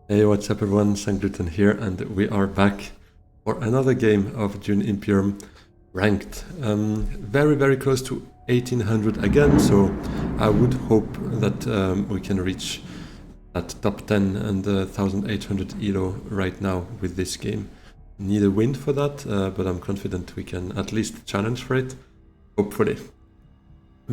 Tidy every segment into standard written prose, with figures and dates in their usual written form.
Hey, what's up everyone, Sangtuary here, and we are back for another game of Dune Imperium Ranked. Very close to 1800 again, so I would hope that we can reach that top 10 and 1800 elo right now with this game. Need a win for that, but I'm confident we can at least challenge for it, hopefully.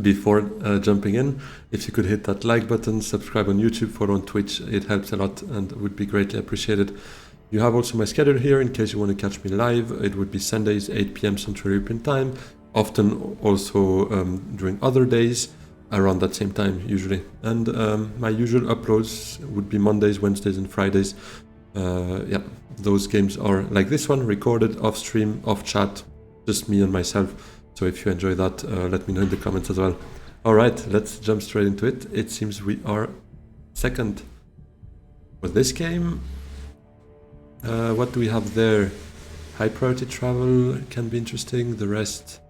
Before jumping in, if you could hit that like button, subscribe on YouTube, follow on Twitch, it helps a lot and would be greatly appreciated. You have also my schedule here in case you want to catch me live. It would be Sundays 8 PM Central European time, often also during other days around that same time usually. And my usual uploads would be Mondays, Wednesdays and Fridays. Yeah, those games are like this one, recorded off stream, off chat, just me and myself. So if you enjoy that, let me know in the comments as well. Alright, let's jump straight into it. It seems we are second for this game. What do we have there? High priority travel can be interesting. The rest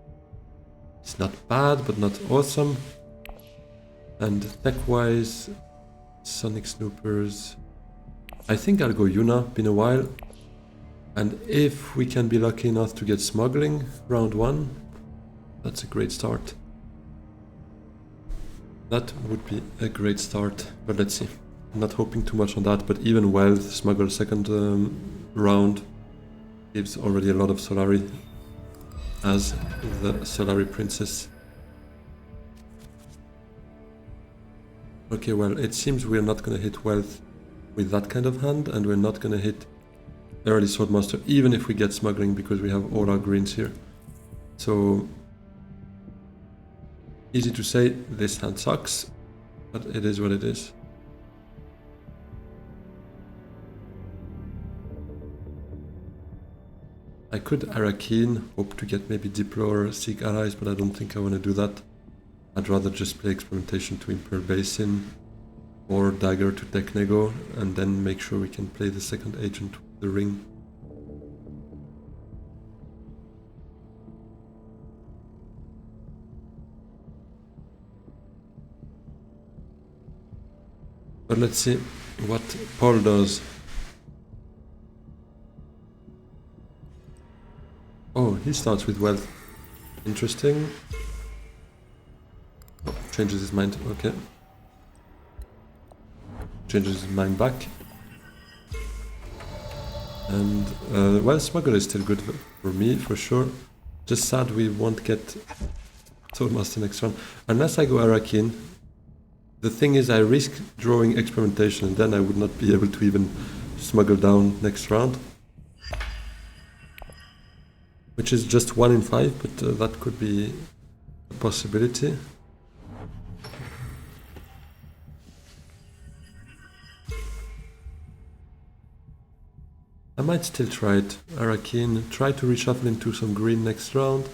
is not bad, but not awesome. And tech-wise, Sonic Snoopers. I think I'll go Yuna, been a while. And if we can be lucky enough to get smuggling, round 1, that's a great start. That would be a great start, but let's see. I'm not hoping too much on that, but even wealth, smuggle second round gives already a lot of Solari as the Solari princess. Okay, well, it seems we're not gonna hit wealth with that kind of hand, and we're not gonna hit early Swordmaster, even if we get smuggling, because we have all our greens here. So easy to say, this hand sucks, but it is what it is. I could Arakeen, hope to get maybe Diplo or Seek Allies, but I don't think I want to do that. I'd rather just play Experimentation to Imperial Basin, or Dagger to Tech Nego, and then make sure we can play the second agent with the ring. But let's see what Paul does. Oh, he starts with wealth. Interesting. Oh, changes his mind, okay. Changes his mind back. And, well, Smuggler is still good for me, for sure. Just sad we won't get Soulmaster next round. Unless I go Arakeen. The thing is, I risk drawing Experimentation and then I would not be able to even smuggle down next round. Which is just 1 in 5, but that could be a possibility. I might still try it. Arakeen, try to reshuffle into some green next round.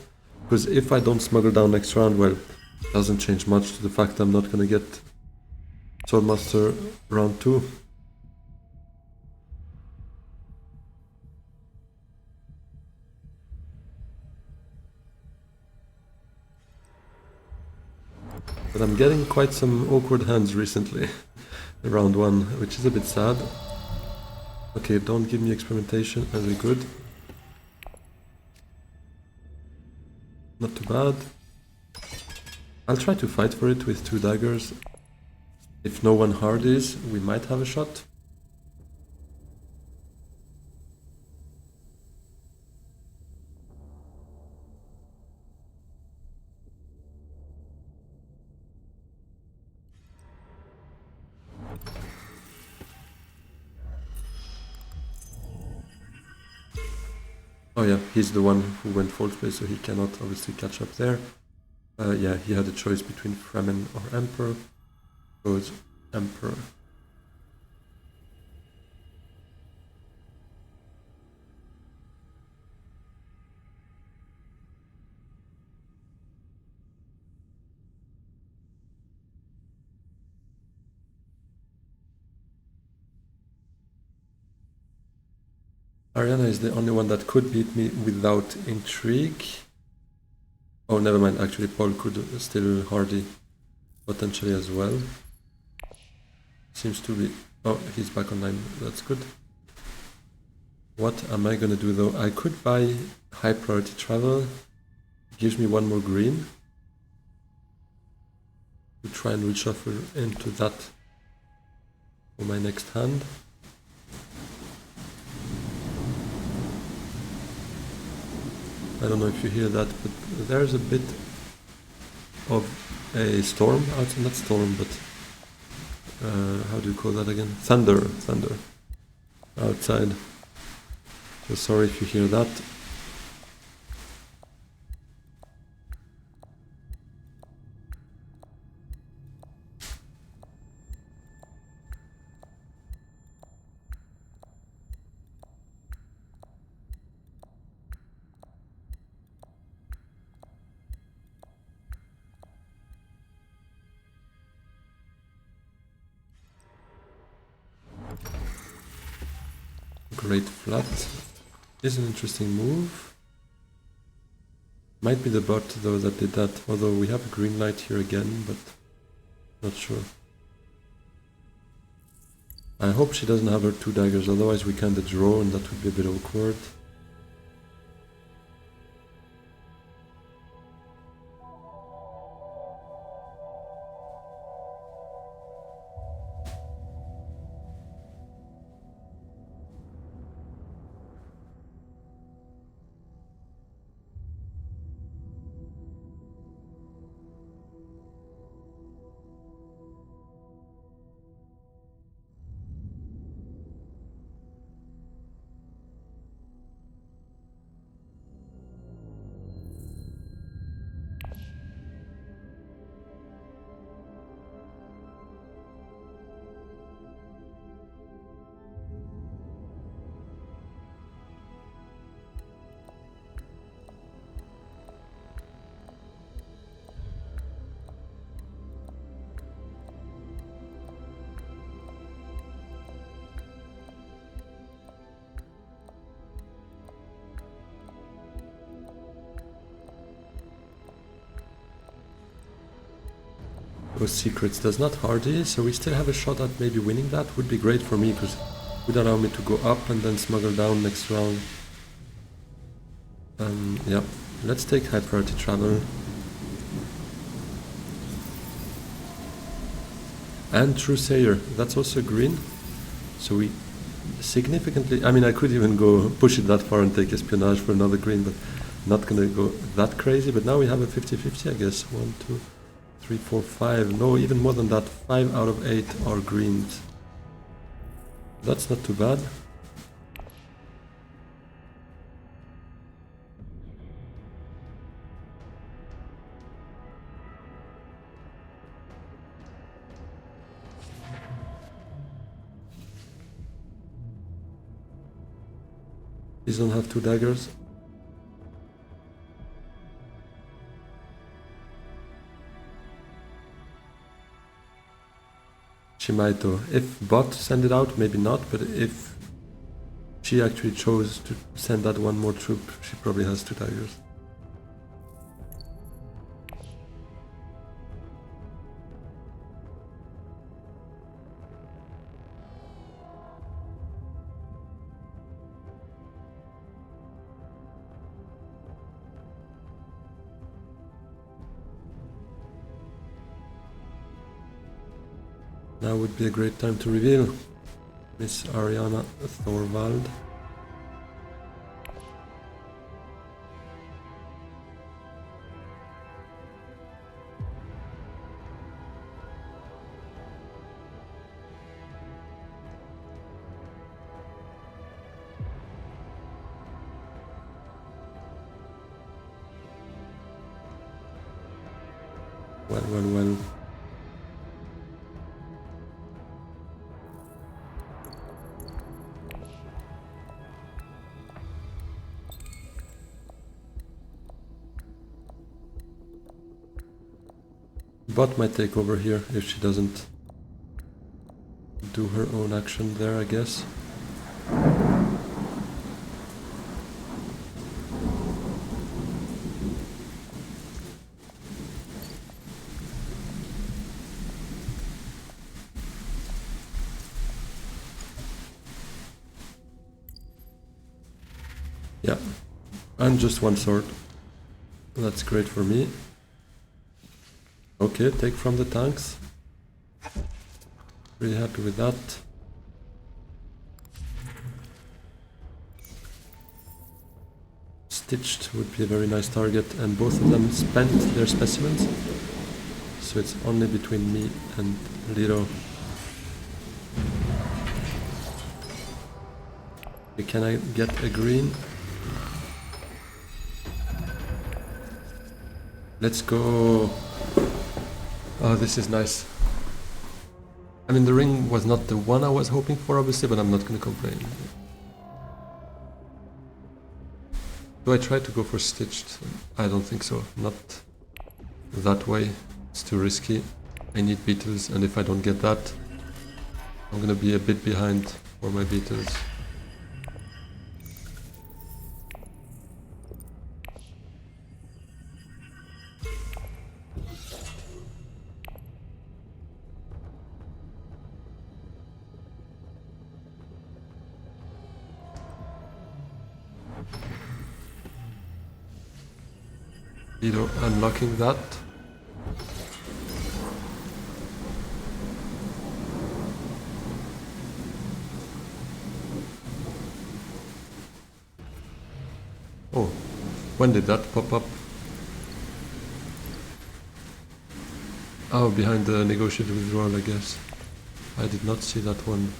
Because if I don't smuggle down next round, well, it doesn't change much to the fact I'm not gonna get Swordmaster round 2. But I'm getting quite some awkward hands recently, round 1, which is a bit sad. Okay, don't give me Experimentation, very good. Not too bad. I'll try to fight for it with 2 daggers. If no one hard is, we might have a shot. Oh yeah, he's the one who went full space, so he cannot obviously catch up there. Yeah, he had a choice between Fremen or Emperor. Goes Emperor. Ariana is the only one that could beat me without intrigue. Oh, never mind, actually Paul could still hardy potentially as well. Seems to be Oh, he's back online. That's good. What am I gonna do though? I could buy high priority travel. Gives me one more green. To try and reshuffle into that for my next hand. I don't know if you hear that, but there's a bit of a storm outside, not storm, but how do you call that again? Thunder outside. So sorry if you hear that. Great flat is an interesting move. Might be the bot though that did that, although we have a green light here again, but not sure. I hope she doesn't have her 2 daggers, otherwise we can't draw and that would be a bit awkward. Those secrets does not hardy, so we still have a shot at maybe winning that. Would be great for me because it would allow me to go up and then smuggle down next round. Yeah, let's take high priority travel. And True Sayer, that's also green. So we significantly, I mean I could even go push it that far and take espionage for another green, but not gonna go that crazy. But now we have a 50-50 I guess. 1, 2, 3, 4, 5, no, even more than that. 5 out of 8 are greens. That's not too bad. These don't have 2 daggers. She might though. If bot send it out, maybe not, but if she actually chose to send that one more troop, she probably has 2 daggers. Now would be a great time to reveal Miss Ariana Thorvald. Well. Bot might take over here if she doesn't do her own action there, I guess. Yeah, and just one sword. That's great for me. Okay, take from the tanks. Really happy with that. Stitched would be a very nice target, and both of them spent their specimens. So it's only between me and Liro. Okay, can I get a green? Let's go. Oh, this is nice. I mean, the ring was not the one I was hoping for, obviously, but I'm not going to complain. Do I try to go for stitched? I don't think so. Not that way. It's too risky. I need beetles, and if I don't get that, I'm going to be a bit behind for my beetles. Either unlocking that. Oh, when did that pop up? Oh, behind the negotiated withdrawal, I guess. I did not see that one.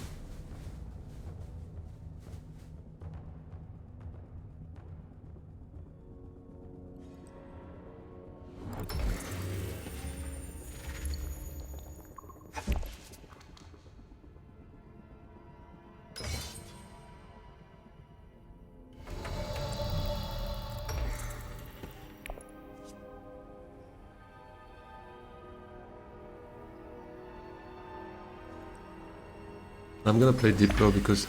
I'm gonna play Diplo because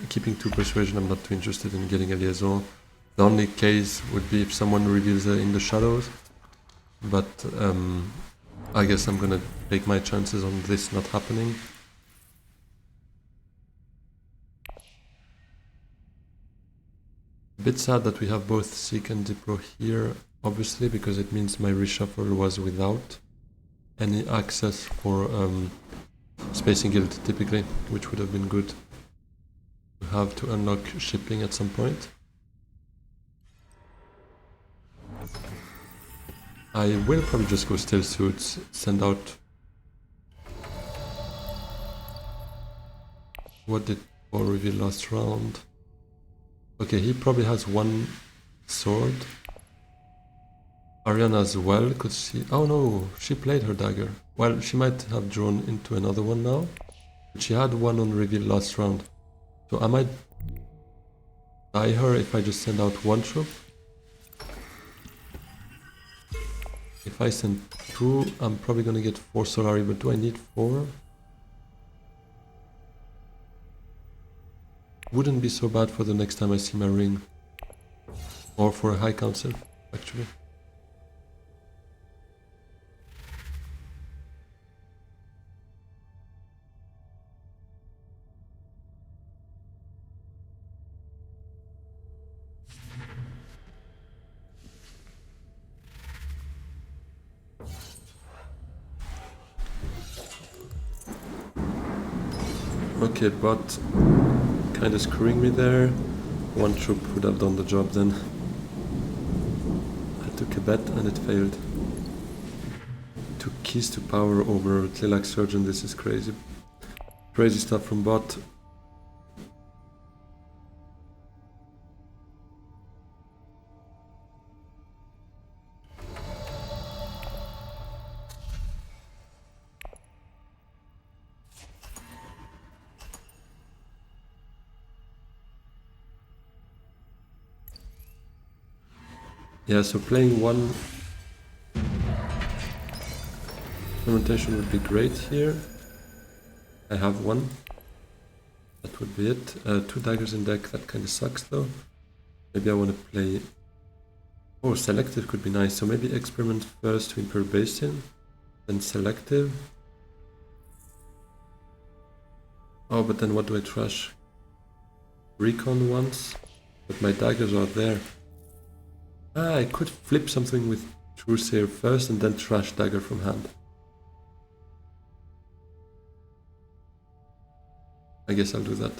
keeping 2 persuasion, I'm not too interested in getting a liaison. The only case would be if someone reveals in the shadows, but I guess I'm gonna take my chances on this not happening. A bit sad that we have both Seek and Diplo here, obviously, because it means my reshuffle was without any access for Spacing Guild typically, which would have been good to have to unlock shipping at some point. I will probably just go Still Suits, send out... What did Paul reveal last round? Okay, he probably has 1 sword. Ariana as well, could she... Oh no, she played her dagger. Well, she might have drawn into another one now. But she had 1 on reveal last round. So I might die her if I just send out 1 troop. If I send 2, I'm probably gonna get 4 Solari, but do I need 4? Wouldn't be so bad for the next time I see my ring. Or for a High Council, actually. Okay, but kind of screwing me there. 1 troop would have done the job then. I took a bet and it failed. Took keys to power over Tlilax Surgeon, this is crazy. Crazy stuff from bot. Yeah, so playing 1 fermentation would be great here. I have 1. That would be it. 2 daggers in deck, that kind of sucks though. Maybe I want to play... Oh, selective could be nice. So maybe experiment first to Imperial Basin, then selective. Oh, but then what do I trash? Recon once. But my daggers are there. I could flip something with Truesayer first and then trash dagger from hand. I guess I'll do that.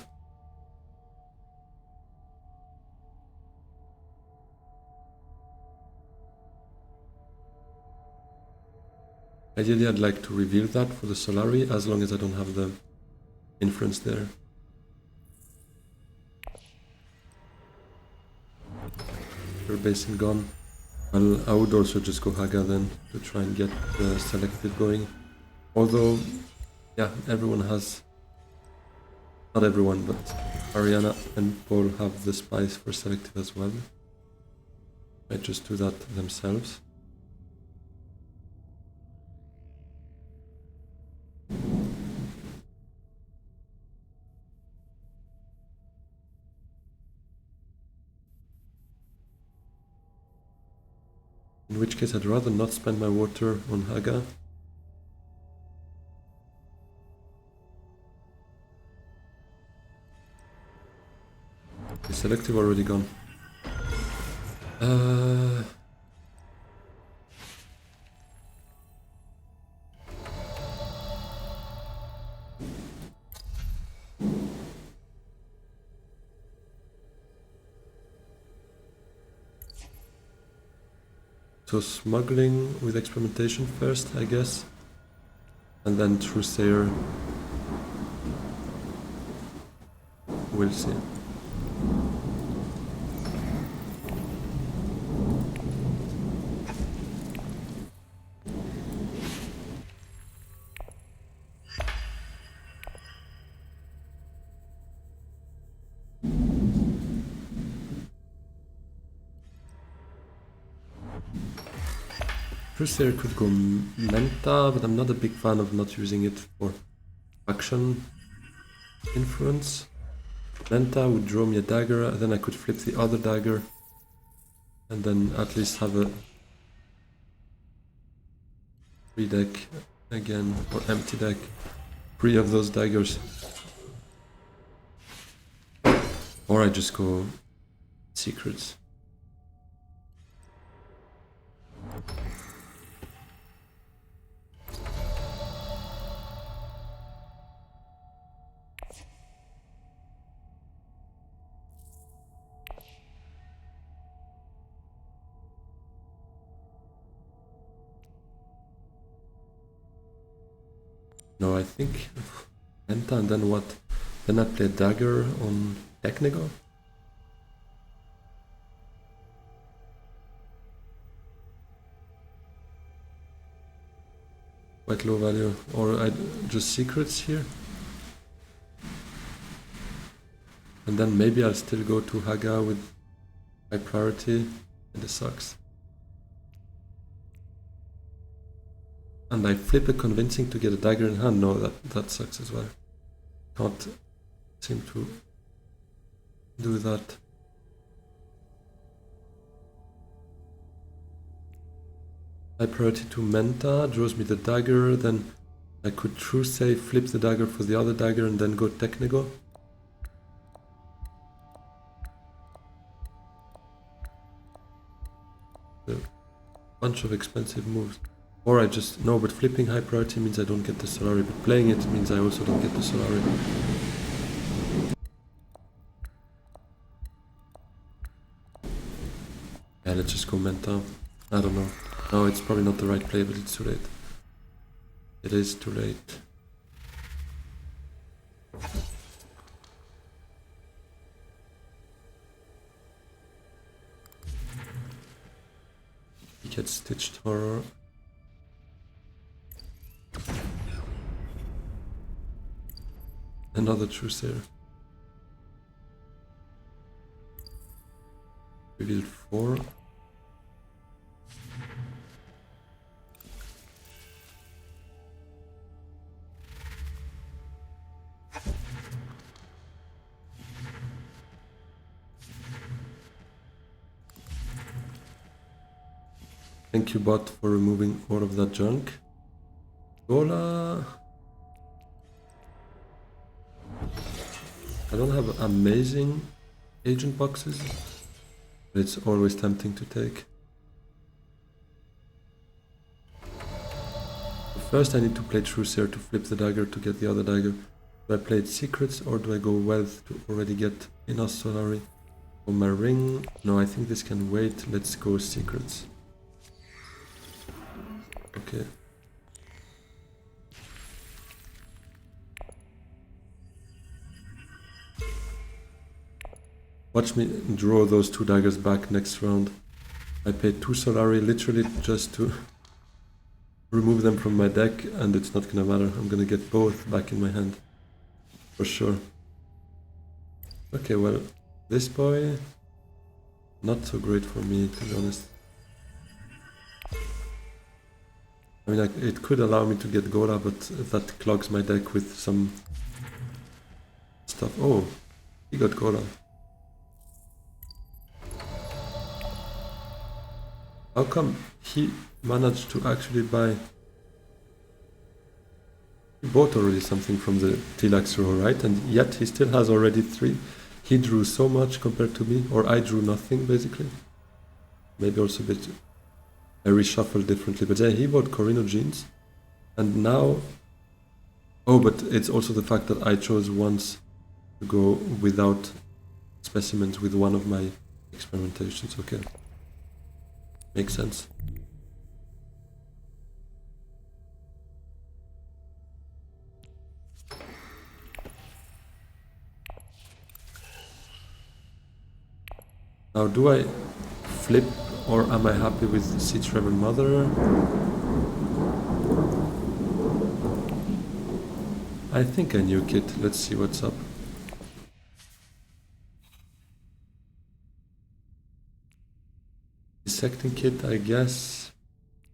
Ideally, I'd like to reveal that for the Solari, as long as I don't have the influence there. Your basin gone. I would also just go Haga then, to try and get the selective going. Although, yeah, everyone has... Not everyone, but Ariana and Paul have the spice for selective as well. Might just do that themselves. In which case I'd rather not spend my water on Haga. The selective already gone. So smuggling with experimentation first, I guess. And then Truesayer. We'll see. Truesayer could go Menta, but I'm not a big fan of not using it for action influence. Menta would draw me a dagger, then I could flip the other dagger, and then at least have a free deck again, or empty deck, free of those daggers. Or I just go secrets. No, I think Enta, and then what? Then I play dagger on Technical? Quite low value. Or I just secrets here. And then maybe I'll still go to Haga with high priority, and it sucks. And I flip a convincing to get a dagger in hand. No, that sucks as well. Can't seem to do that. High priority to Menta, draws me the dagger, then I could Truesay, flip the dagger for the other dagger and then go Technical. A bunch of expensive moves. Or I just, no, but flipping high priority means I don't get the Solari, but playing it means I also don't get the Solari. Yeah, let's just go Menta. I don't know. No, it's probably not the right play, but it's too late. It is too late. He gets Stitched Horror. Another Truesayer. Revealed 4. Thank you, bot, for removing all of that junk. Gola. I don't have amazing agent boxes. But it's always tempting to take. First I need to play Trueseer to flip the dagger to get the other dagger. Do I play it secrets or do I go wealth to already get enough Solari for my ring? No, I think this can wait. Let's go secrets. Okay. Watch me draw those 2 daggers back next round. I paid 2 Solari literally just to remove them from my deck, and it's not gonna matter. I'm gonna get both back in my hand. For sure. Okay, well, this boy, not so great for me, to be honest. I mean, it could allow me to get Gora, but that clogs my deck with some stuff. Oh, he got Gora. How come he managed to actually buy... He bought already something from the Tilax row, right? And yet he still has already 3. He drew so much compared to me, or I drew nothing, basically. Maybe also a bit... I reshuffled differently, but yeah, he bought Corino Jeans. And now... Oh, but it's also the fact that I chose once to go without specimens with one of my experimentations, okay. Makes sense. Now, do I flip or am I happy with Siege Rebel Mother? I think I nuke it. Let's see what's up. Dissecting kit, I guess.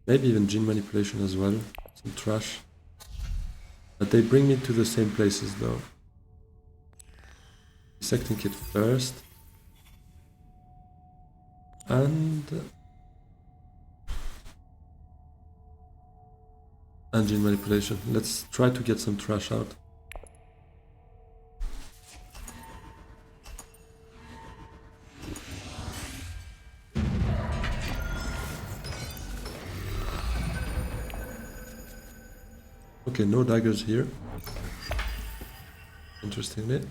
Maybe even gene manipulation as well. Some trash. But they bring me to the same places though. Dissecting kit first. And gene manipulation. Let's try to get some trash out. Okay, no daggers here. Interestingly.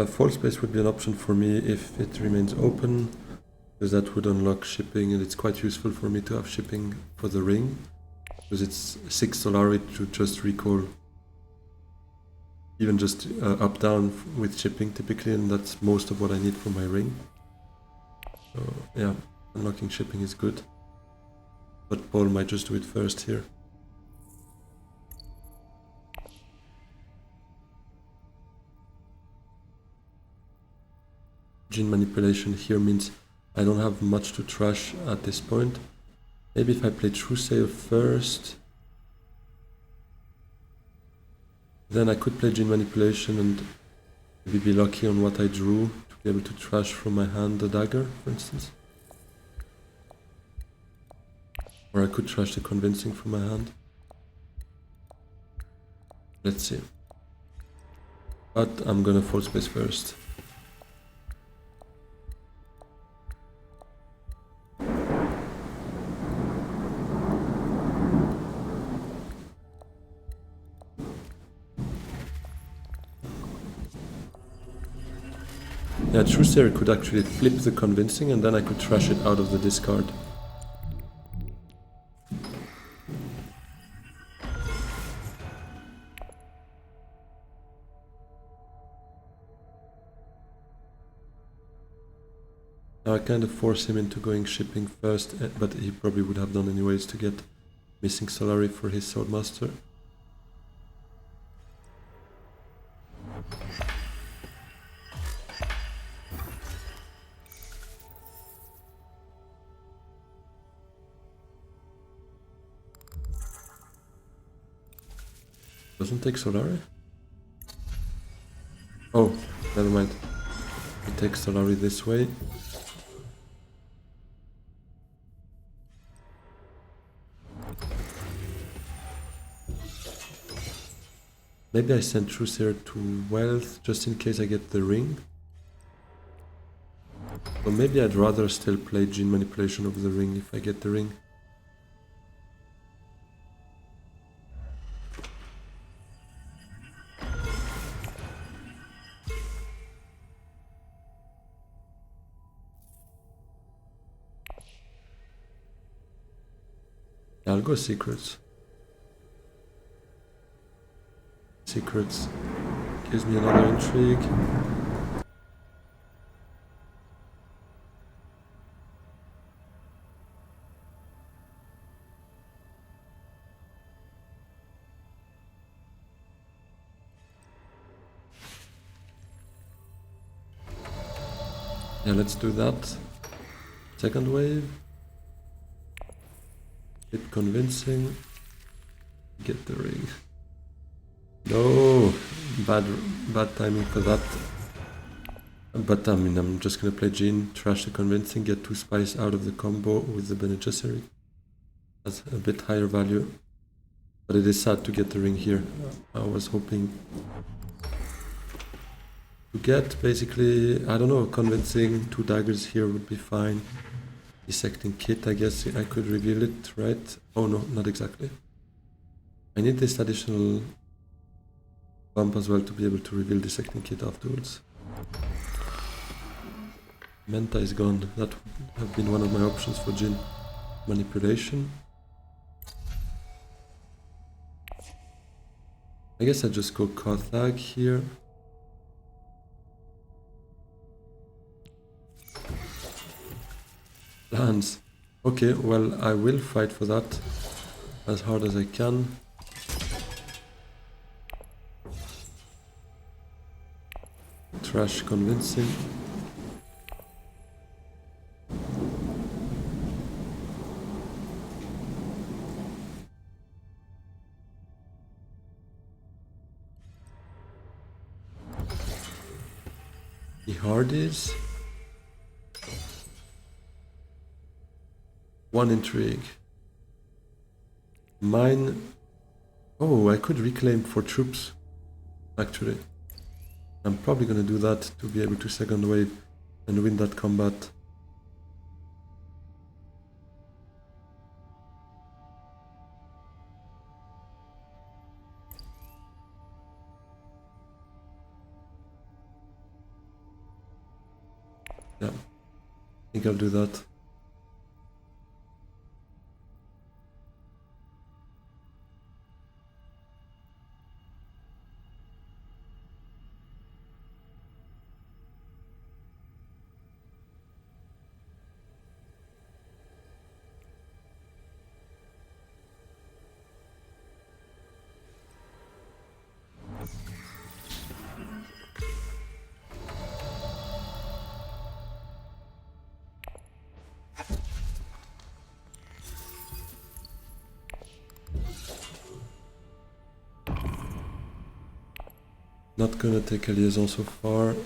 Fall space would be an option for me if it remains open, because that would unlock shipping, and it's quite useful for me to have shipping for the ring, because it's 6 Solari to just recall, even just up down with shipping typically, and that's most of what I need for my ring. So yeah, unlocking shipping is good, but Paul might just do it first here. Gene manipulation here means I don't have much to trash at this point. Maybe if I play Trueseer first, then I could play gene manipulation and maybe be lucky on what I drew to be able to trash from my hand the dagger, for instance. Or I could trash the convincing from my hand. Let's see. But I'm gonna fall space first. Yeah, Trueseer could actually flip the convincing and then I could trash it out of the discard. Now I kind of force him into going shipping first, but he probably would have done anyways to get missing Solari for his Swordmaster. Doesn't take Solari? Oh, never mind. It takes Solari this way. Maybe I send Trucer to Wealth just in case I get the ring. Or maybe I'd rather still play Gene Manipulation over the ring if I get the ring. I'll go Secrets. Secrets gives me another intrigue. Yeah, let's do that. Second wave. Bit convincing. Get the ring. No, bad timing for that. But I mean, I'm just gonna play Gene, trash the convincing, get 2 spies out of the combo with the Bene Gesserit. That's a bit higher value. But it is sad to get the ring here. I was hoping to get basically, I don't know, convincing 2 daggers here would be fine. Dissecting Kit, I guess I could reveal it, right? Oh no, not exactly. I need this additional bump as well to be able to reveal Dissecting Kit afterwards. Menta is gone. That would have been one of my options for Gene Manipulation. I guess I just go Carthag here. Lands. Okay, well, I will fight for that as hard as I can. Trash convincing. The Hardies. 1 intrigue. Mine. Oh, I could reclaim 4 troops. Actually, I'm probably gonna do that to be able to second wave and win that combat. Yeah, I think I'll do that. Not gonna take a liaison so far.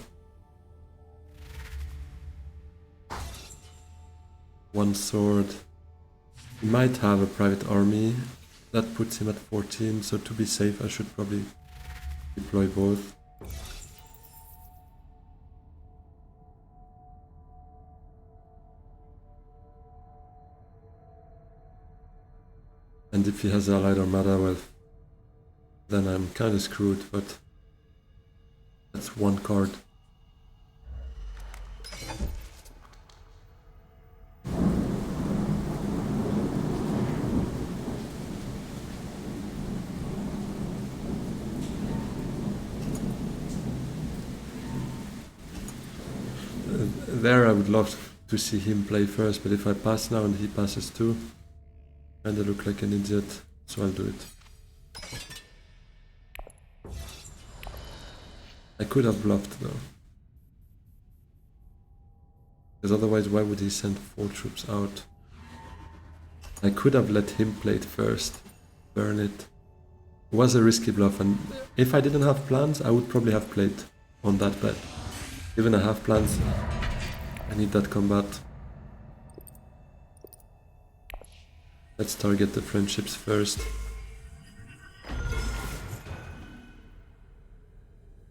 1 sword. He might have a private army. That puts him at 14, so to be safe I should probably deploy both. And if he has allied armada, well, then I'm kinda screwed, but that's 1 card. There I would love to see him play first, but if I pass now and he passes too, kinda look like an idiot, so I'll do it. I could have bluffed though. Because otherwise why would he send 4 troops out? I could have let him play it first, burn it, was a risky bluff, and if I didn't have plans, I would probably have played on that bet. Given I have plans, I need that combat. Let's target the friendships first.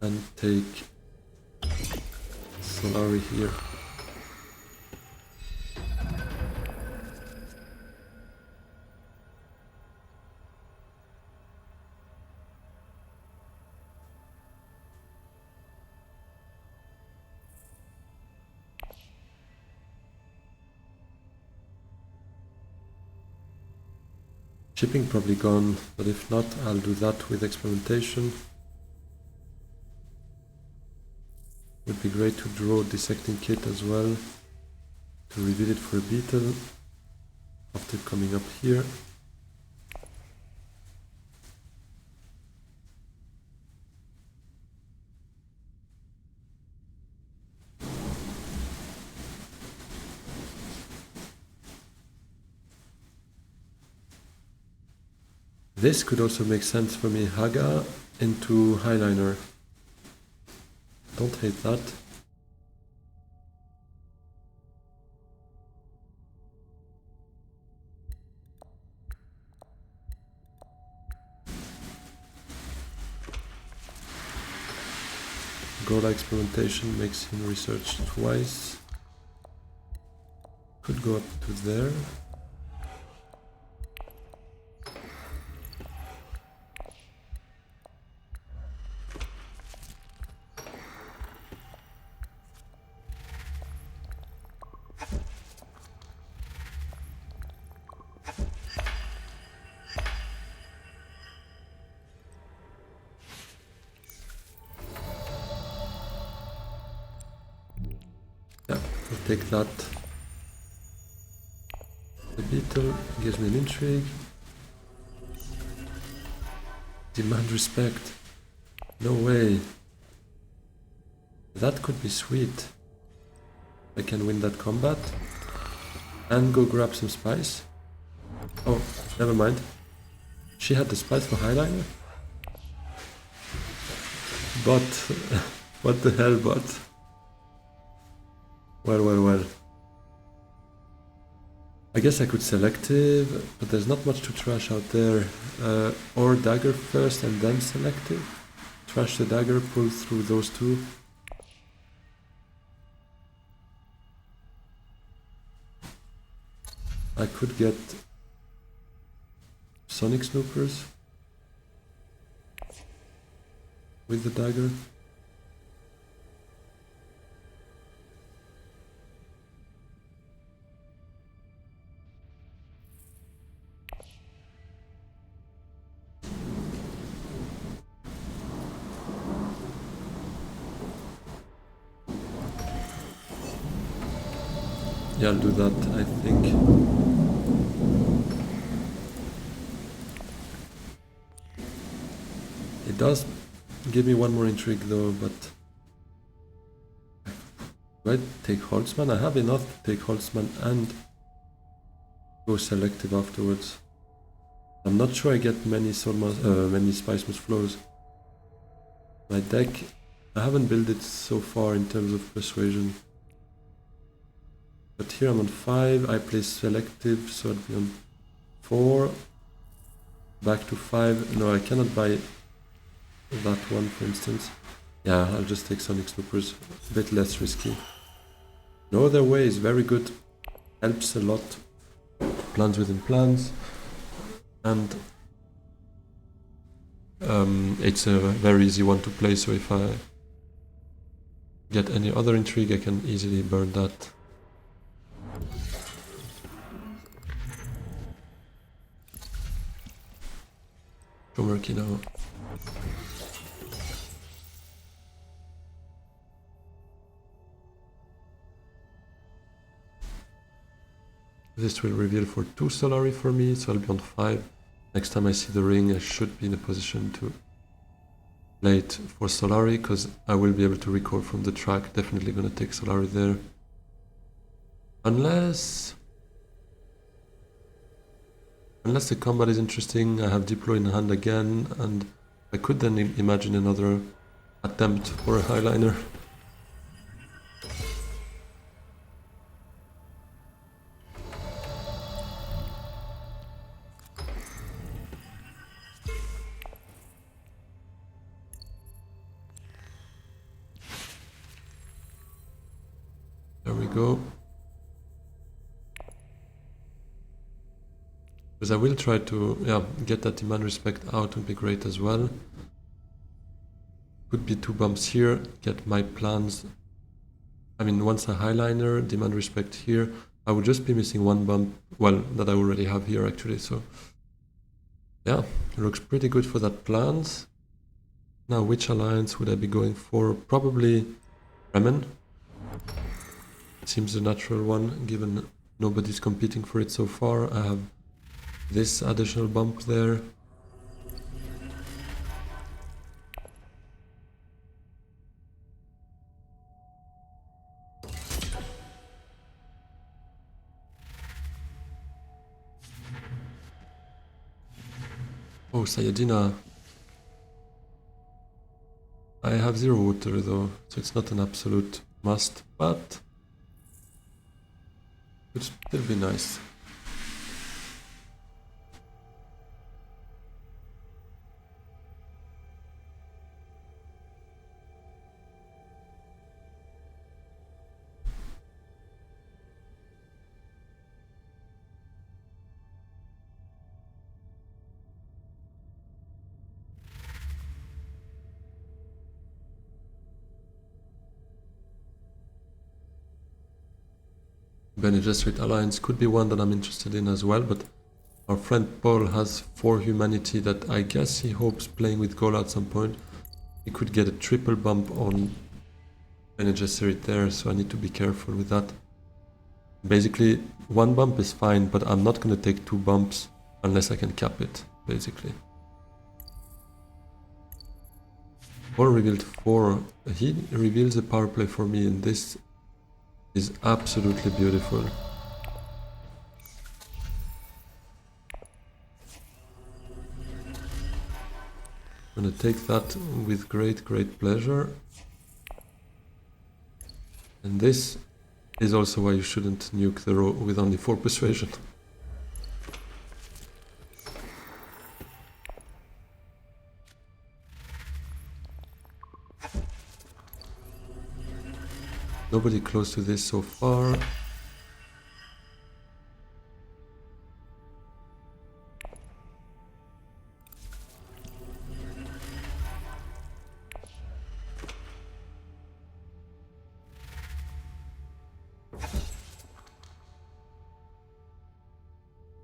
And take Solari here. Shipping probably gone, but if not, I'll do that with experimentation. Would be great to draw dissecting kit as well, to reveal it for a beetle after coming up here. This could also make sense for me, Haga into Highliner. Don't hate that. Gola experimentation makes him research twice. Could go up to there. Take that. The beetle gives me an intrigue. Demand respect. No way. That could be sweet. I can win that combat. And go grab some spice. Oh, never mind. She had the spice for Highliner? But, what the hell, but? Well. I guess I could selective, but there's not much to trash out there. Or dagger first and then selective. Trash the dagger, pull through those two. I could get Sonic Snoopers with the dagger. Yeah, I'll do that, I think. It does give me one more intrigue though, but... Do I take Holtzman? I have enough to take Holtzman and go selective afterwards. I'm not sure I get many many Spice Moose flows. My deck, I haven't built it so far in terms of persuasion. But here I'm on 5, I play selective, so I'd be on 4. Back to 5. No, I cannot buy that one, for instance. Yeah, I'll just take Sonic Snoopers. A bit less risky. No Other Way is very good. Helps a lot. Plans within plans. And it's a very easy one to play, so if I get any other intrigue, I can easily burn that. Too murky now. This will reveal for 2 Solari for me, so I'll be on 5. Next time I see the ring, I should be in a position to play it for Solari, because I will be able to record from the track. Definitely gonna take Solari there. Unless... Unless the combat is interesting, I have Diplo in hand again, and I could then imagine another attempt for a highliner. There we go. Because I will try to get that demand respect out, would be great as well. Could be 2 bumps here, get my plans. I mean, once a highliner, demand respect here, I would just be missing 1 bump, well, that I already have here actually, so yeah, it looks pretty good for that plans. Now, which alliance would I be going for? Probably Fremen. Seems the natural one, given nobody's competing for it so far. I have this additional bump there. Oh, Sayadina. I have 0 water though, so it's not an absolute must, but it would still be nice. Bene Gesserit alliance could be one that I'm interested in as well, but our friend Paul has 4 humanity that I guess he hopes playing with Gola at some point. He could get a triple bump on Bene Gesserit there, so I need to be careful with that. Basically, 1 bump is fine, but I'm not going to take 2 bumps unless I can cap it, basically. Paul revealed 4. He reveals a power play for me, and this is absolutely beautiful. I'm gonna take that with great pleasure. And this is also why you shouldn't nuke the row with only 4 persuasion. Nobody close to this so far.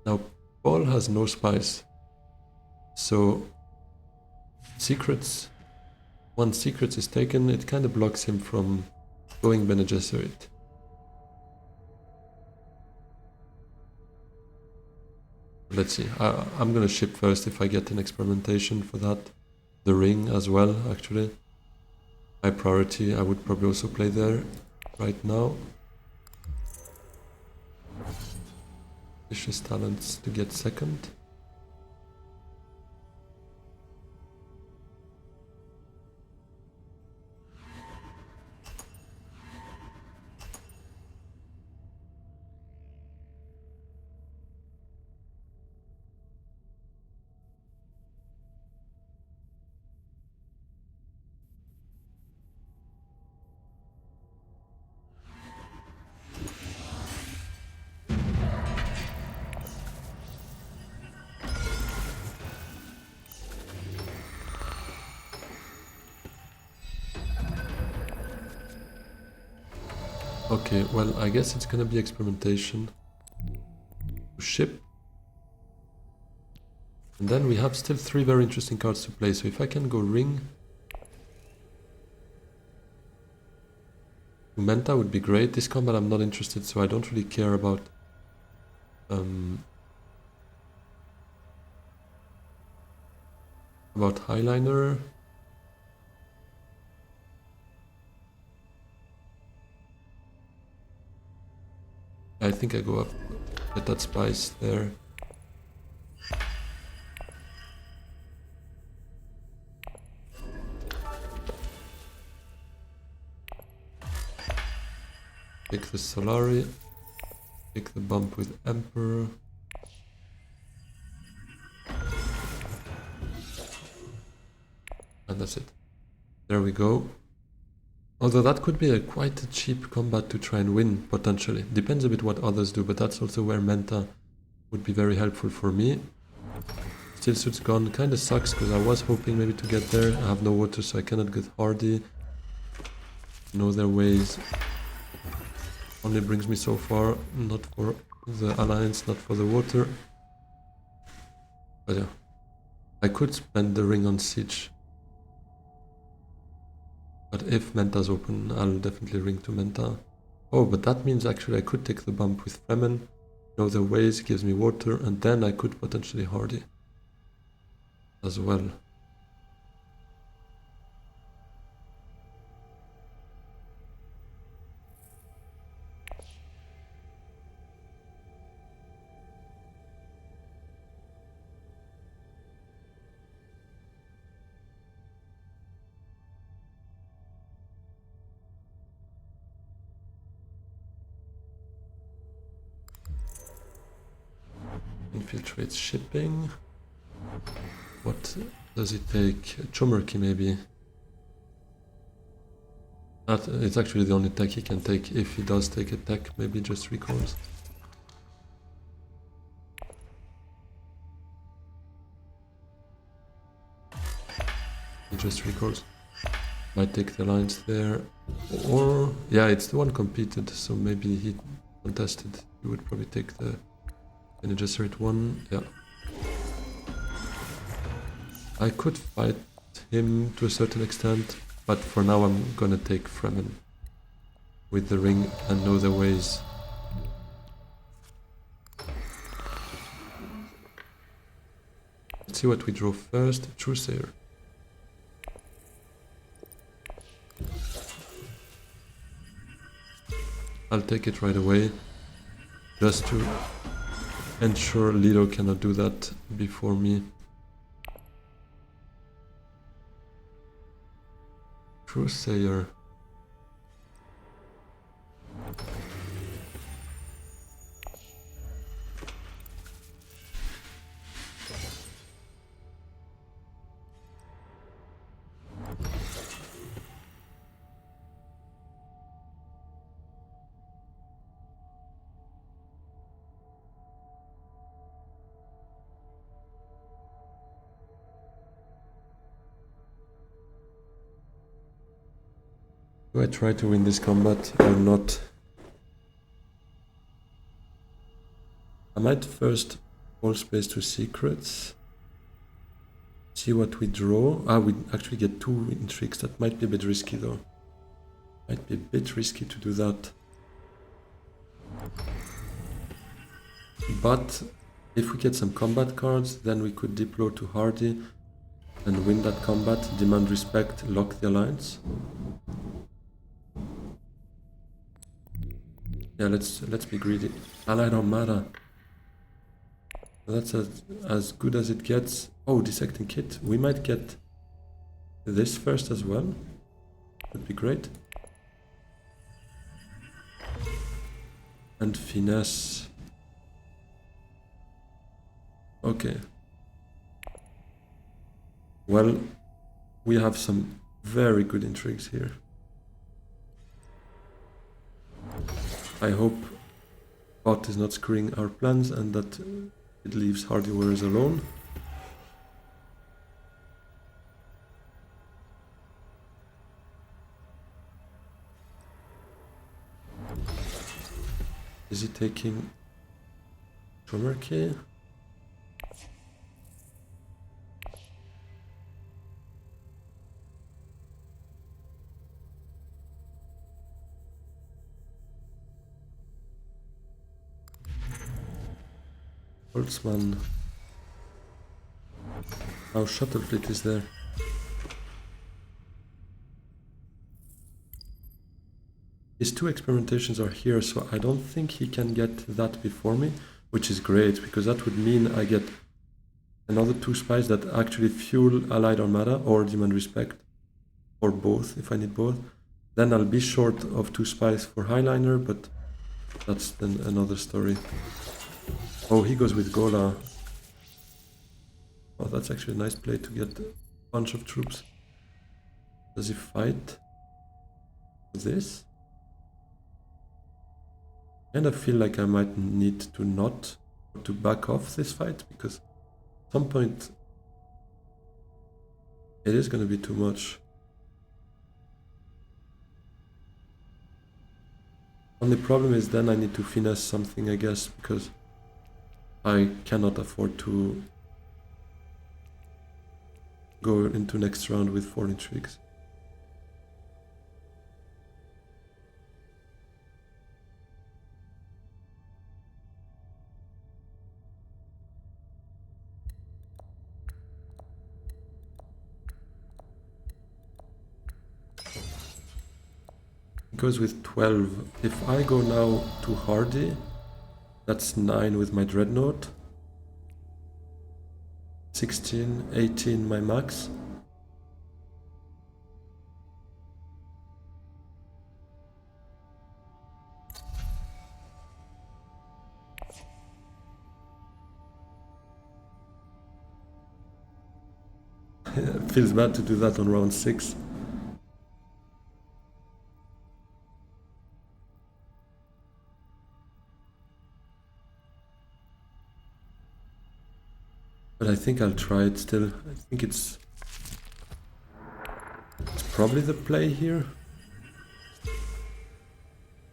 Now, Paul has no spice, so secrets, once secrets is taken, it kind of blocks him from going Bene Gesserit. Let's see, I'm gonna ship first if I get an experimentation for that. The ring as well, actually. High priority, I would probably also play there right now. Vicious talents to get second. Okay, well, I guess it's gonna be experimentation. Ship. And then we have still 3 very interesting cards to play, so if I can go ring, Menta would be great. This combat I'm not interested, so I don't really care about highliner. I think I go up, get that spice there. Take the Solari. Take the bump with Emperor. And that's it. There we go. Although that could be quite a cheap combat to try and win, potentially. Depends a bit what others do, but that's also where Menta would be very helpful for me. Steel Suit's gone. Kinda sucks, because I was hoping maybe to get there. I have no water, so I cannot get hardy. Know their ways. Only brings me so far. Not for the Alliance, not for the water. But yeah. I could spend the ring on siege. But if Menta's open, I'll definitely ring to Menta. Oh, but that means actually I could take the bump with Fremen, know their ways, gives me water, and then I could potentially hardy as well. Infiltrates shipping. What does it take? Chomerky maybe. It's actually the only tech he can take. If he does take a tech, maybe just recalls. He just recalls. Might take the lines there. Or, yeah, it's the one competed, so maybe he contested. He would probably take the Bene Gesserit one. Yeah. I could fight him to a certain extent, but for now I'm gonna take Fremen with the ring and know their ways. Let's see what we draw first. Truesayer. I'll take it right away, just to ensure Lido cannot do that before me. Truesayer. Do I try to win this combat or not? I might first hold space to secrets. See what we draw. Ah, we actually get 2 intrigues. That might be a bit risky though. Might be a bit risky to do that. But if we get some combat cards, then we could deploy to Hardy and win that combat, demand respect, lock the alliance. Yeah, let's be greedy. Allied Armada. That's as good as it gets. Oh, dissecting kit. We might get this first as well. Would be great. And finesse. Okay. Well, we have some very good intrigues here. I hope Bot is not screwing our plans and that it leaves Hardy Warriors alone. Is he taking Chomerky? Holtzman. Our shuttle fleet is there. His 2 experimentations are here, so I don't think he can get that before me, which is great, because that would mean I get another 2 spies that actually fuel Allied Armada or demand respect, or both if I need both. Then I'll be short of 2 spies for Highliner, but that's then another story. Oh, he goes with Gola. Oh, that's actually a nice play to get a bunch of troops. Does he fight this? And I feel like I might need to not to back off this fight, because at some point it is going to be too much. Only problem is then I need to finesse something, I guess, because I cannot afford to go into next round with 4 intrigues. Goes with 12. If I go now to Hardy, that's 9 with my Dreadnought. 16, 18 my max. It feels bad to do that on round 6. But I think I'll try it still. I think it's probably the play here.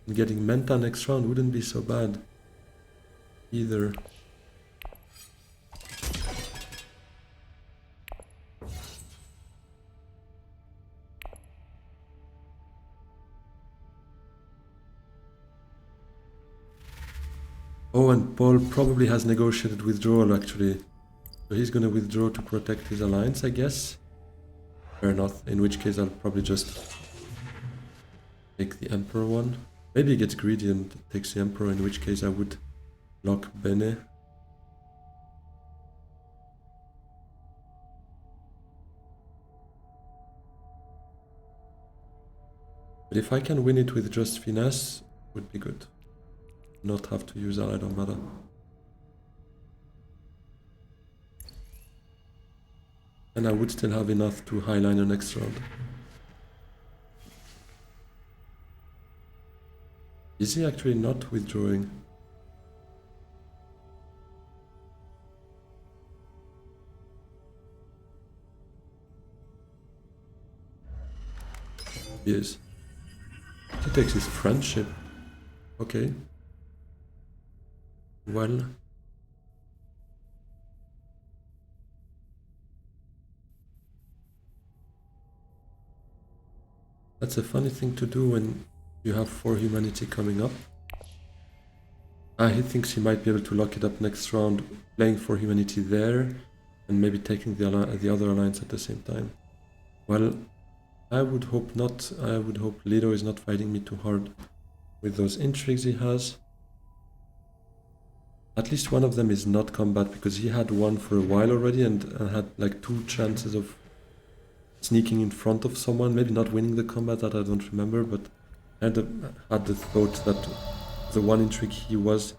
And getting Menta next round wouldn't be so bad either. Oh, and Paul probably has negotiated withdrawal actually. So he's gonna withdraw to protect his alliance, I guess. Fair enough, in which case I'll probably just take the Emperor one. Maybe he gets greedy and takes the Emperor, in which case I would lock Bene. But if I can win it with just finesse, would be good. Not have to use Allied Armada. And I would still have enough to Highliner next round. Is he actually not withdrawing? He is. He takes his friendship. Okay. Well. That's a funny thing to do when you have 4 humanity coming up. He thinks he might be able to lock it up next round, playing 4 humanity there, and maybe taking the other alliance at the same time. Well, I would hope not. I would hope Lido is not fighting me too hard with those intrigues he has. At least one of them is not combat, because he had one for a while already and had like 2 chances of sneaking in front of someone, maybe not winning the combat, that I don't remember, but I had the thought that the one intrigue he was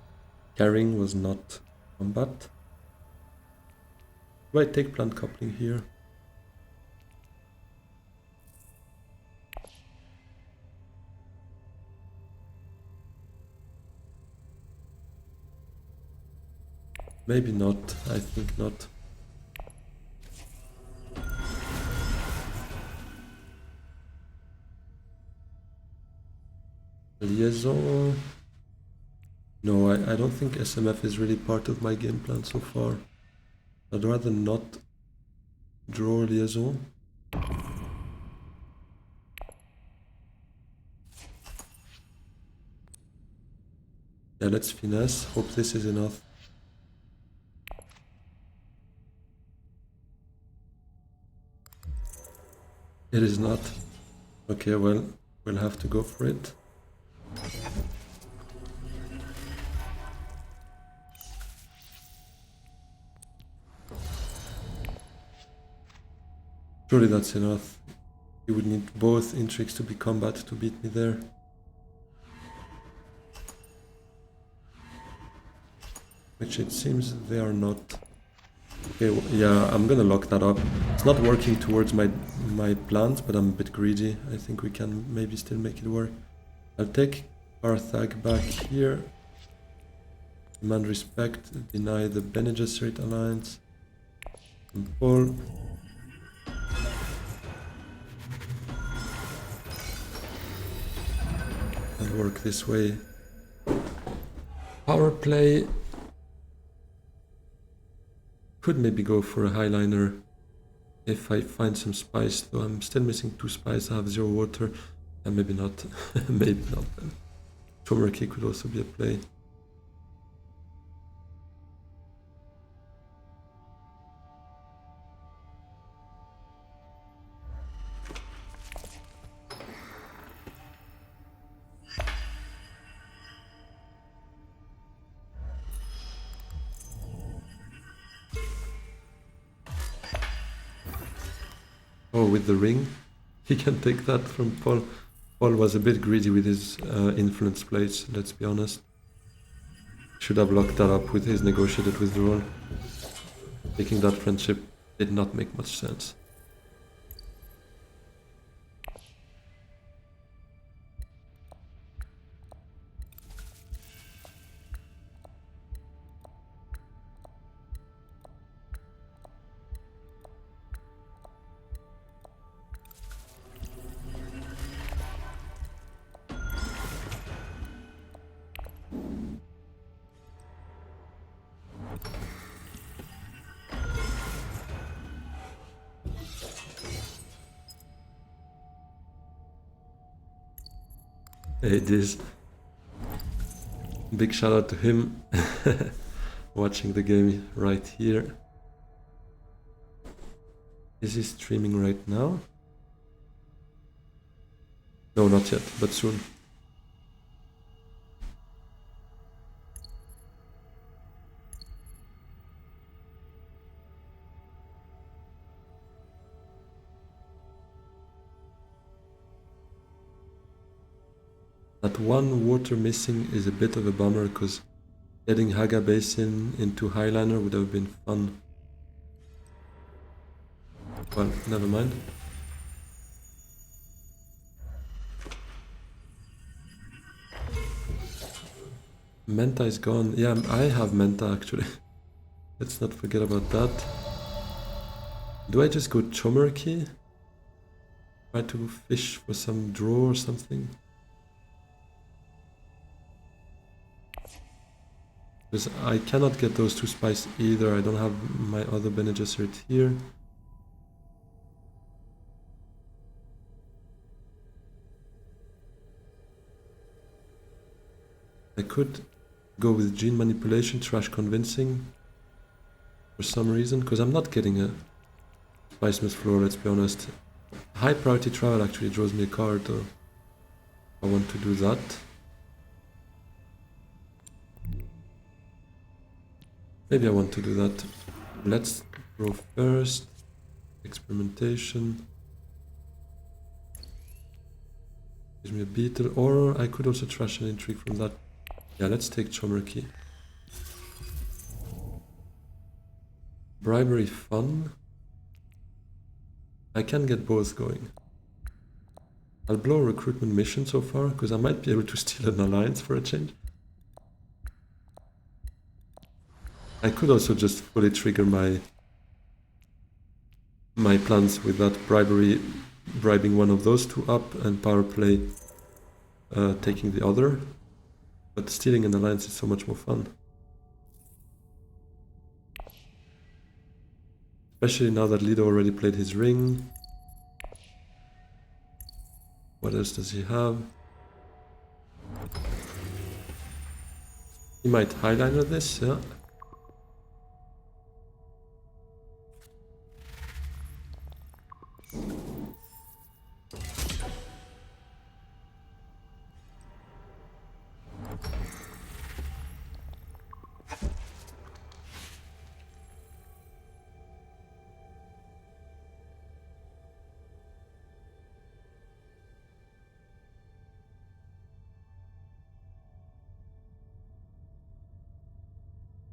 carrying was not combat. Do I take plant coupling here? Maybe not, I think not. Liaison. No, I don't think SMF is really part of my game plan so far. I'd rather not draw liaison. Yeah, let's finesse. Hope this is enough. It is not. Okay, well, we'll have to go for it. Surely that's enough. You would need both intrigues to be combat to beat me there. Which it seems they are not. Okay, yeah, I'm gonna lock that up. It's not working towards my plans, but I'm a bit greedy. I think we can maybe still make it work. I'll take Carthag back here. Demand respect, deny the Bene Gesserit alliance. And Paul. And work this way. Power play. Could maybe go for a highliner if I find some spice, though I'm still missing 2 spice. I have 0 water, and maybe not. Maybe not then. Turmeric could also be a play. Oh, with the ring? He can take that from Paul. Paul was a bit greedy with his influence plates, let's be honest. Should have locked that up with his negotiated withdrawal. Taking that friendship did not make much sense. It is. Big shout out to him watching the game right here. Is he streaming right now? No, not yet, but soon. That one water missing is a bit of a bummer, because getting Haga Basin into Highliner would have been fun. Well, never mind. Menta is gone. Yeah, I have Menta actually. Let's not forget about that. Do I just go Chomerky? Try to fish for some draw or something? Because I cannot get those 2 spice either. I don't have my other Bene Gesserit here. I could go with gene manipulation, trash convincing for some reason, because I'm not getting a spice smith floor, let's be honest. High priority travel actually draws me a card, though. I want to do that. Maybe I want to do that. Let's draw first. Experimentation. Gives me a beetle, or I could also trash an intrigue from that. Yeah, let's take Chomerky. Bribery fun. I can get both going. I'll blow a recruitment mission so far, because I might be able to steal an alliance for a change. I could also just fully trigger my plans with that bribery, bribing one of those 2 up, and power play taking the other. But stealing an alliance is so much more fun. Especially now that Lido already played his ring. What else does he have? He might highliner this, yeah.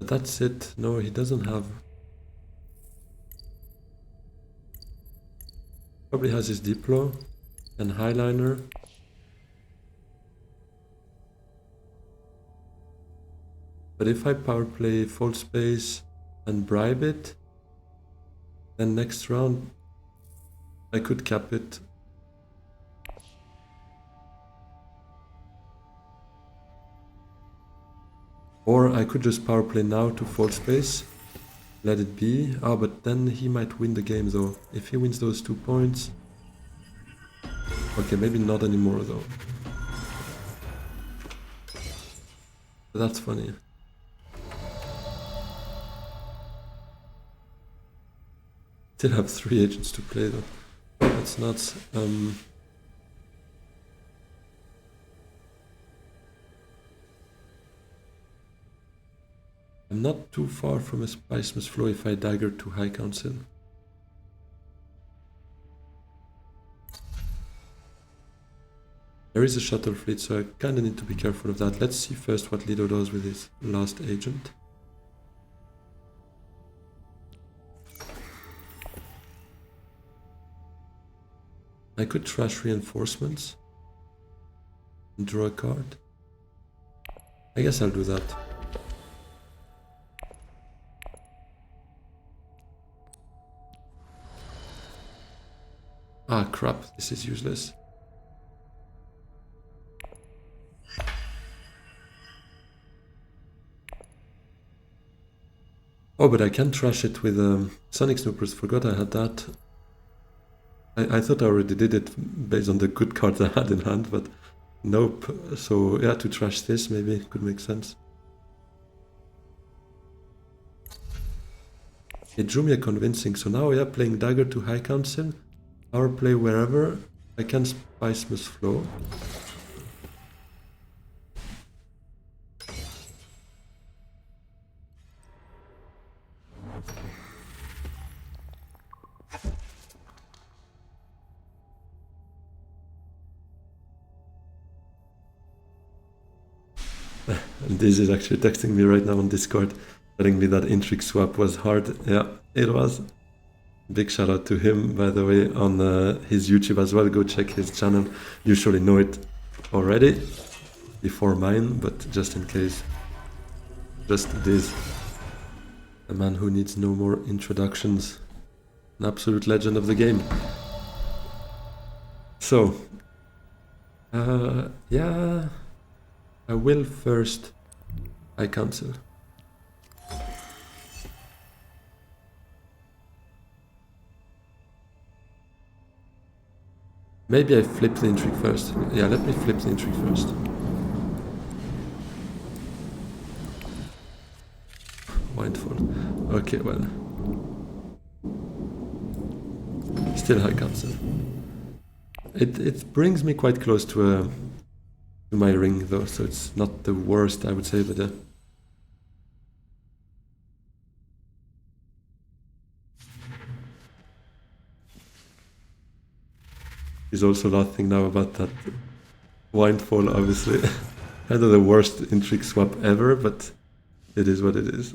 That's it. No, he doesn't have... Probably has his Diplo and Highliner. But if I power play Fold Space and bribe it, then next round I could cap it. Or I could just power play now to Fold Space, let it be. Ah, but then he might win the game though. If he wins those 2 points... Okay, maybe not anymore though. That's funny. Still have 3 agents to play though. That's nuts. I'm not too far from a Spice Must Flow if I dagger to High Council. There is a shuttle fleet, so I kinda need to be careful of that. Let's see first what Lido does with his last agent. I could trash reinforcements and draw a card. I guess I'll do that. Ah, crap, this is useless. Oh, but I can trash it with Sonic Snoopers. Forgot I had that. I thought I already did it based on the good cards I had in hand, but nope. So yeah, to trash this maybe could make sense. It drew me a convincing, so now yeah, playing dagger to High Council, power play wherever, I can Spice Must Flow. And this is actually texting me right now on Discord, telling me that Intrigue Swap was hard. Yeah, it was. Big shout out to him, by the way, on his YouTube as well. Go check his channel. You surely know it already before mine, but just in case, just this. A man who needs no more introductions. An absolute legend of the game. So, yeah, I will first High Council. Maybe I flip the Intrigue first. Yeah, let me flip the Intrigue first. Mindful. Okay, well. Still High Council. It brings me quite close to my ring though, so it's not the worst I would say, but yeah. He's also laughing now about that windfall, obviously. Kind of the worst Intrigue swap ever, but it is what it is.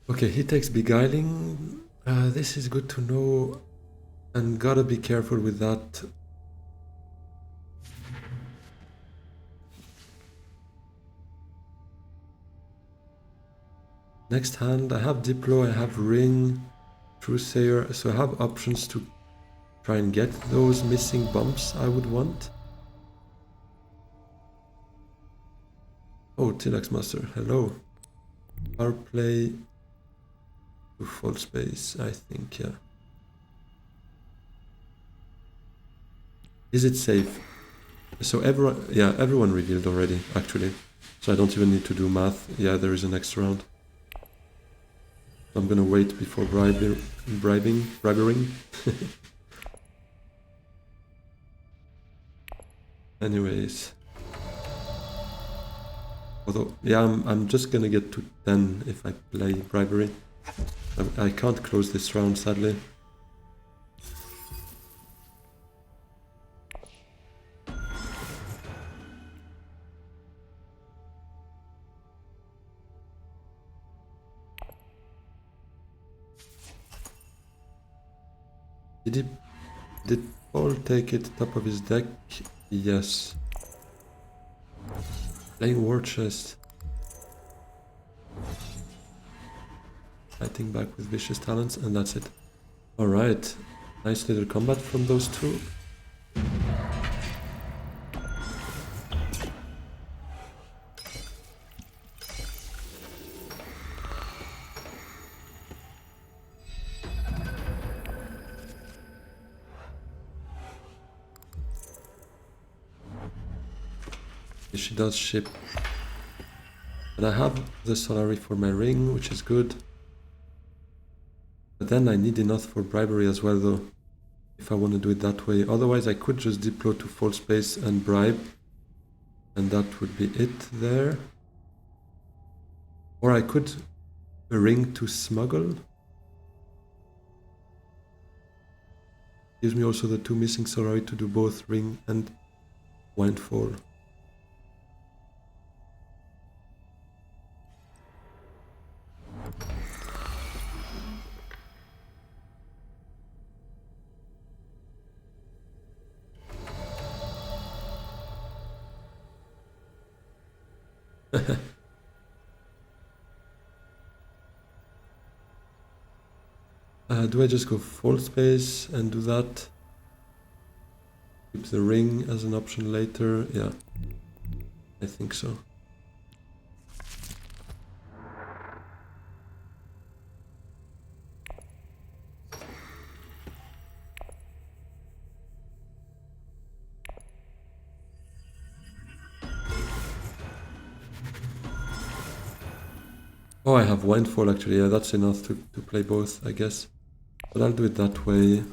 Okay, he takes Beguiling. This is good to know, and gotta be careful with that. Next hand, I have Diplo, I have Ring, Truesayer, so I have options to try and get those missing bumps I would want. Oh, Tilax Master, hello. Power play to full space, I think, yeah. Is it safe? So everyone revealed already, actually. So I don't even need to do math. Yeah, there is a next round. I'm gonna wait before bribing. Anyways. Although, yeah, I'm just gonna get to 10 if I play bribery. I can't close this round, sadly. Did Paul take it top of his deck? Yes. Playing war chest. Fighting back with vicious talents, and that's it. Alright. Nice little combat from those two. She does ship. And I have the Solari for my ring, which is good. But then I need enough for bribery as well, though, if I want to do it that way. Otherwise, I could just Diplo to full space and bribe. And that would be it there. Or I could a ring to smuggle. Gives me also the two missing Solari to do both ring and windfall. Do I just go full space and do that? Keep the ring as an option later? Yeah, I think so. Oh, I have windfall actually. Yeah, that's enough to play both, I guess. But I'll do it that way.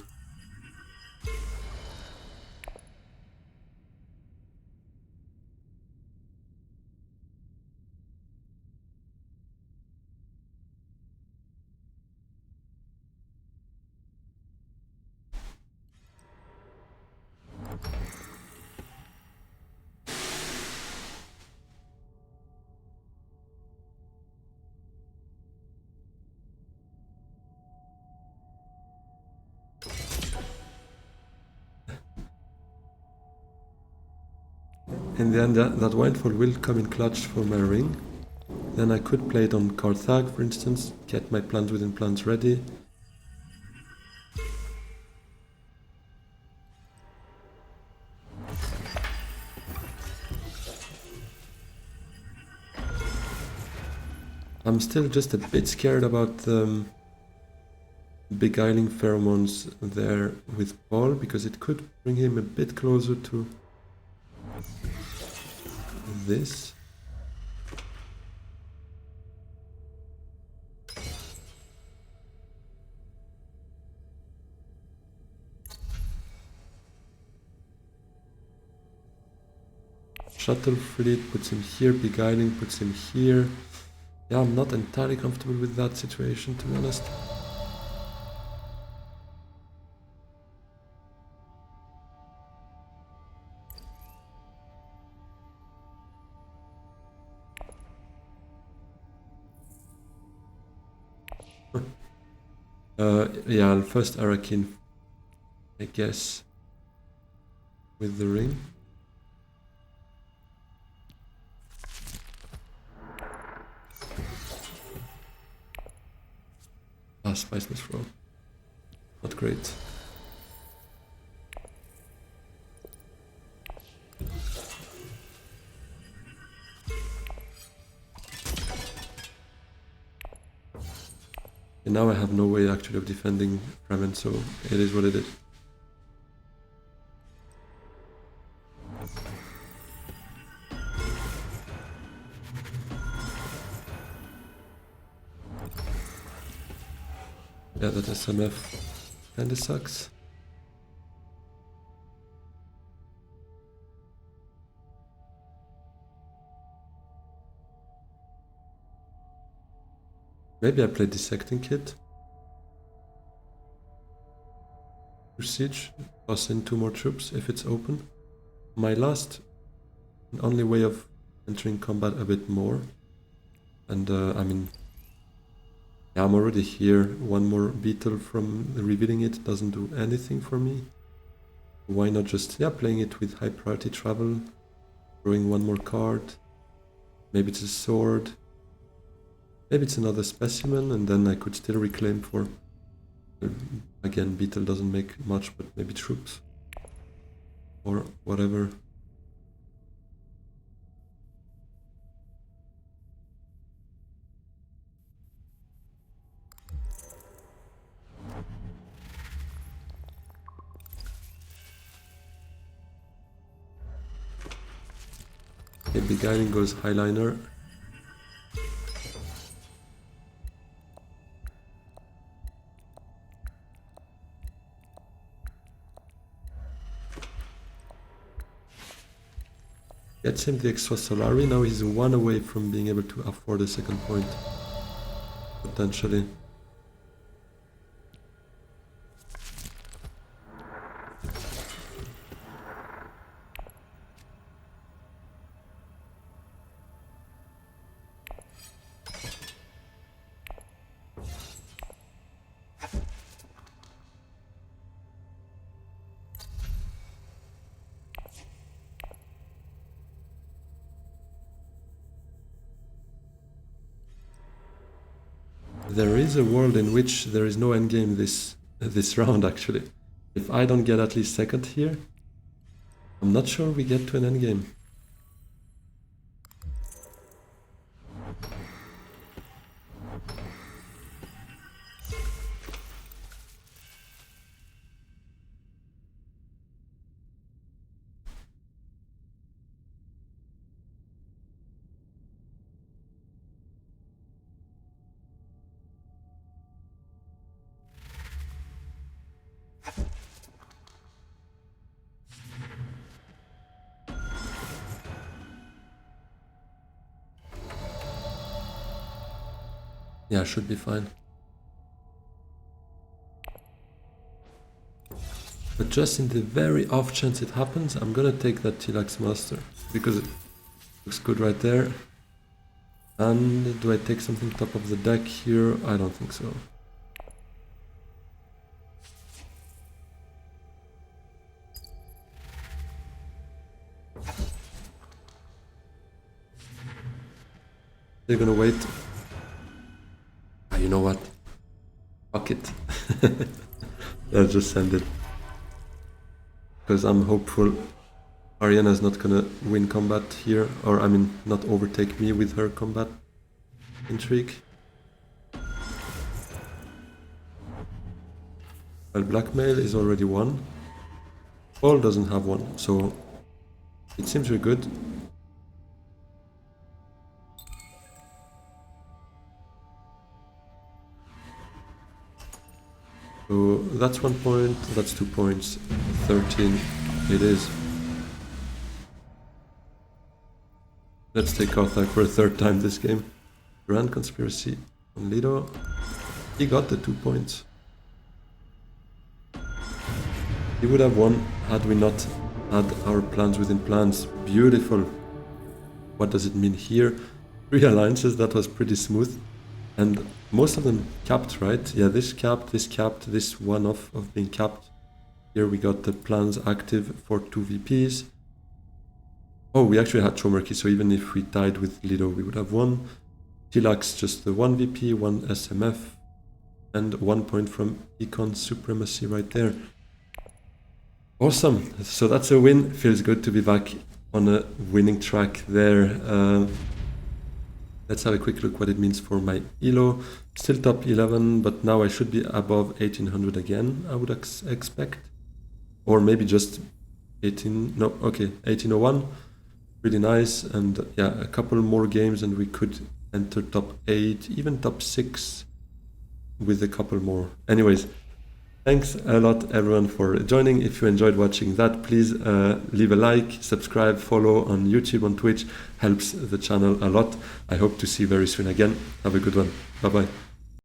In the end, that windfall will come in clutch for my ring. Then I could play it on Carthag, for instance, get my plans within plans ready. I'm still just a bit scared about beguiling pheromones there with Paul, because it could bring him a bit closer to this. Shuttle fleet puts him here, beguiling puts him here. Yeah, I'm not entirely comfortable with that situation, to be honest. Yeah, I'll first Arakin, I guess, with the ring. spiceless throw. Not great. And now I have no way actually of defending Fremen, so it is what it is. Yeah, that SMF kinda sucks. Maybe I play Dissecting Kit. Siege, toss in 2 more troops if it's open. My last and only way of entering combat a bit more. And I mean, yeah, I'm already here. 1 more beetle from revealing it doesn't do anything for me. Why not just, yeah, playing it with high priority travel, drawing 1 more card. Maybe it's a sword. Maybe it's another specimen, and then I could still reclaim for... Again, beetle doesn't make much, but maybe troops. Or whatever. Okay, Beguiling goes Highliner. Gets him the extra Solari, now he's 1 away from being able to afford a 2nd point. Potentially. There is a world in which there is no endgame this round actually. If I don't get at least 2nd here, I'm not sure we get to an endgame. Yeah, should be fine. But just in the very off chance it happens, I'm gonna take that Tilax Master, because it looks good right there. And do I take something top of the deck here? I don't think so. They're gonna wait. You know what? Fuck it. Let's just send it. Because I'm hopeful Ariana's not gonna win combat here, or I mean, not overtake me with her combat intrigue. Well, blackmail is already 1. Paul doesn't have 1, so it seems we're good. So that's 1 point, that's 2 points, 13 it is. Let's take Karthag for a 3rd time this game. Grand Conspiracy on Lido. He got the 2 points. He would have won had we not had our plans within plans. Beautiful. What does it mean here? 3 alliances, that was pretty smooth. And most of them capped, right? Yeah, this capped, this one off of being capped. Here we got the plans active for 2 VPs. Oh, we actually had Chomerky, so even if we tied with Lido, we would have won. Tilax just the 1 VP, 1 SMF. and 1 point from Econ Supremacy right there. Awesome. So that's a win. Feels good to be back on a winning track there. Let's have a quick look what it means for my ELO. Still top 11, but now I should be above 1800 again, I would expect. Or maybe just 1801. Really nice. And yeah, a couple more games and we could enter top 8, even top 6 with a couple more. Anyways, thanks a lot everyone for joining. If you enjoyed watching that, please leave a like, subscribe, follow on YouTube, on Twitch. Helps the channel a lot. I hope to see you very soon again. Have a good one. Bye bye.